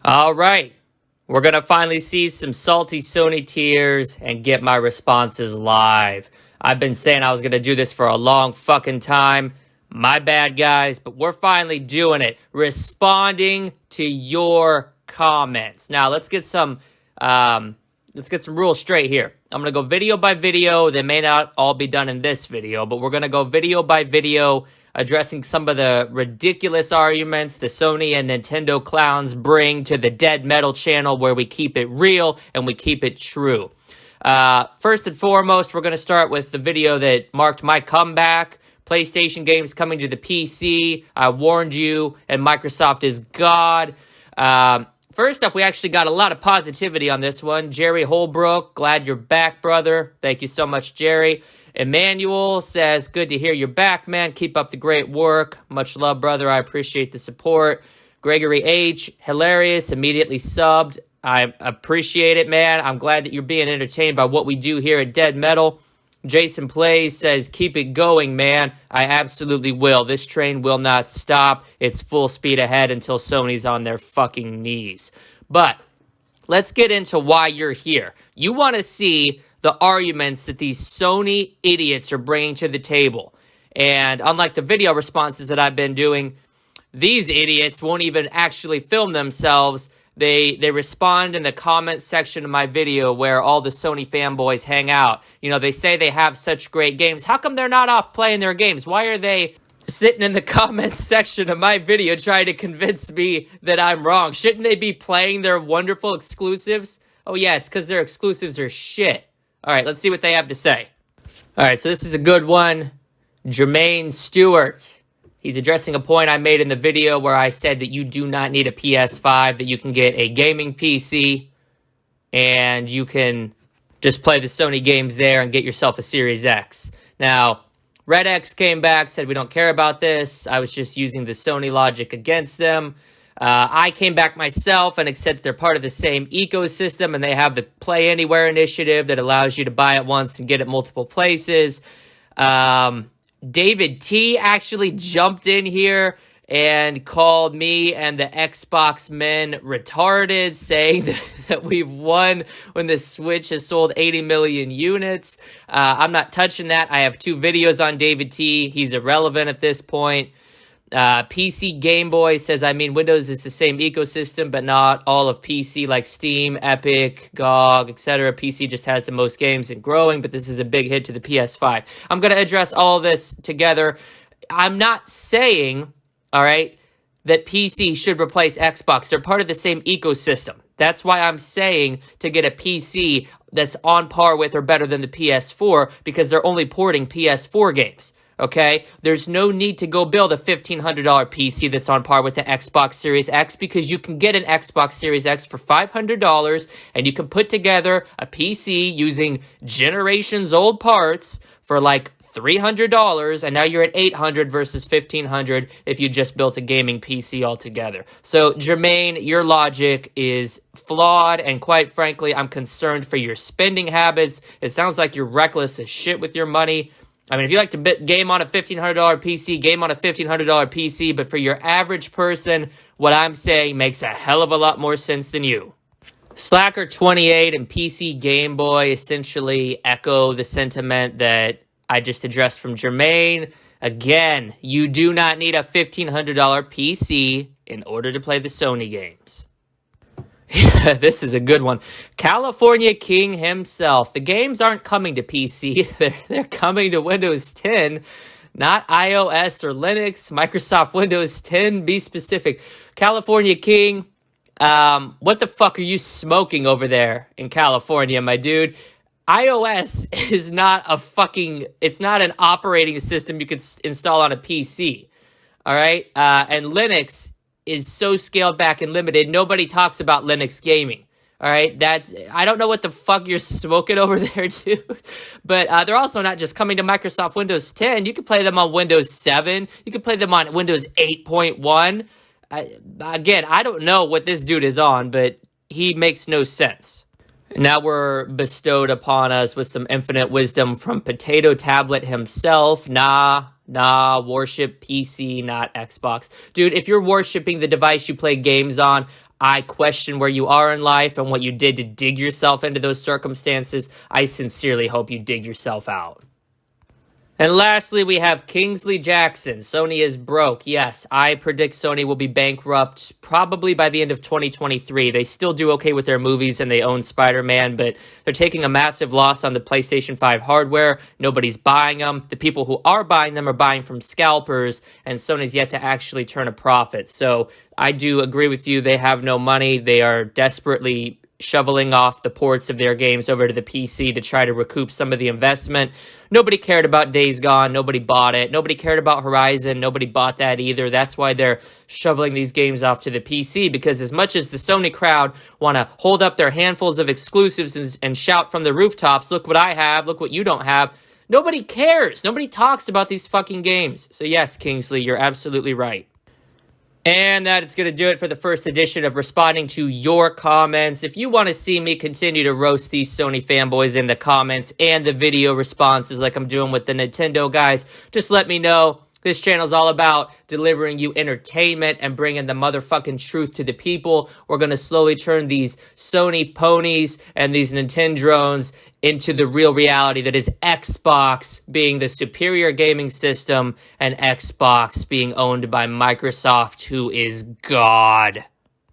All right. We're going to finally see some salty Sony tears and get my responses live. I've been saying I was going to do this for a long fucking time. My bad, guys, but we're finally doing it. Responding to your comments. Now, let's get some rules straight here. I'm going to go video by video. They may not all be done in this video, but we're going to go video by video addressing some of the ridiculous arguments the Sony and Nintendo clowns bring to the Dead Metal channel, where we keep it real and we keep it true. First and foremost, we're going to start with the video that marked my comeback. PlayStation games coming to the PC. I warned you, and Microsoft is God. First up, we actually got a lot of positivity on this one. Jerry Holbrook, glad you're back, brother. Thank you so much, Jerry. Emmanuel says, good to hear you're back, man. Keep up the great work. Much love, brother. I appreciate the support. Gregory H., hilarious, immediately subbed. I appreciate it, man. I'm glad that you're being entertained by what we do here at Dead Metal. Jason Plays says, keep it going, man. I absolutely will. This train will not stop. It's full speed ahead until Sony's on their fucking knees. But let's get into why you're here. You want to see the arguments that these Sony idiots are bringing to the table. And unlike the video responses that I've been doing, these idiots won't even actually film themselves. They respond in the comments section of my video where all the Sony fanboys hang out. You know, they say they have such great games. How come they're not off playing their games? Why are they sitting in the comments section of my video trying to convince me that I'm wrong? Shouldn't they be playing their wonderful exclusives? Oh yeah, it's because their exclusives are shit. All right, let's see what they have to say. All right, so this is a good one. Jermaine Stewart. He's addressing a point I made in the video where I said that you do not need a PS5, that you can get a gaming PC, and you can just play the Sony games there and get yourself a Series X. Now, Red X came back, said we don't care about this. I was just using the Sony logic against them. I came back myself and accepted they're part of the same ecosystem, and they have the Play Anywhere initiative that allows you to buy it once and get it multiple places. David T actually jumped in here and called me and the Xbox men retarded, saying that we've won when the Switch has sold 80 million units. I'm not touching that. I have 2 videos on David T. He's irrelevant at this point. PC Game Boy says, I mean, Windows is the same ecosystem, but not all of PC, like Steam, Epic, GOG, etc. PC just has the most games and growing, but this is a big hit to the PS5. I'm going to address all this together. I'm not saying, all right, that PC should replace Xbox. They're part of the same ecosystem. That's why I'm saying to get a PC that's on par with or better than the PS4, because they're only porting PS4 games. Okay, there's no need to go build a $1,500 PC that's on par with the Xbox Series X, because you can get an Xbox Series X for $500 and you can put together a PC using generations old parts for like $300, and now you're at $800 versus $1,500 if you just built a gaming PC altogether. So, Jermaine, your logic is flawed, and quite frankly, I'm concerned for your spending habits. It sounds like you're reckless as shit with your money. I mean, if you like to game on a $1,500 PC, game on a $1,500 PC, but for your average person, what I'm saying makes a hell of a lot more sense than you. Slacker28 and PC Game Boy essentially echo the sentiment that I just addressed from Jermaine. Again, you do not need a $1,500 PC in order to play the Sony games. This is a good one. California King himself. The games aren't coming to PC. They're coming to Windows 10, not iOS or Linux. Microsoft Windows 10, be specific. California King, what the fuck are you smoking over there in California, my dude? iOS is not it's not an operating system you could install on a PC. All right? And Linux is so scaled back and limited. Nobody talks about Linux gaming. All right, I don't know what the fuck you're smoking over there, dude. But they're also not just coming to Microsoft Windows 10. You can play them on Windows 7. You can play them on Windows 8.1. Again, I don't know what this dude is on, but he makes no sense. Now we're bestowed upon us with some infinite wisdom from Potato Tablet himself. Nah, worship PC, not Xbox. Dude, if you're worshiping the device you play games on, I question where you are in life and what you did to dig yourself into those circumstances. I sincerely hope you dig yourself out. And lastly, we have Kingsley Jackson. Sony is broke. Yes, I predict Sony will be bankrupt probably by the end of 2023. They still do okay with their movies and they own Spider-Man, but they're taking a massive loss on the PlayStation 5 hardware. Nobody's buying them. The people who are buying them are buying from scalpers, and Sony's yet to actually turn a profit. So I do agree with you. They have no money. They are desperately shoveling off the ports of their games over to the PC to try to recoup some of the investment. Nobody cared about Days Gone. Nobody bought it. Nobody cared about Horizon. Nobody bought that either. That's why they're shoveling these games off to the PC, because as much as the Sony crowd want to hold up their handfuls of exclusives and shout from the rooftops, look what I have, look what you don't have, nobody cares. Nobody talks about these fucking games. So yes, Kingsley, you're absolutely right. And that is going to do it for the first edition of responding to your comments. If you want to see me continue to roast these Sony fanboys in the comments and the video responses like I'm doing with the Nintendo guys, just let me know. This channel is all about delivering you entertainment and bringing the motherfucking truth to the people. We're going to slowly turn these Sony ponies and these Nintendrones into the real reality that is Xbox being the superior gaming system and Xbox being owned by Microsoft, who is God.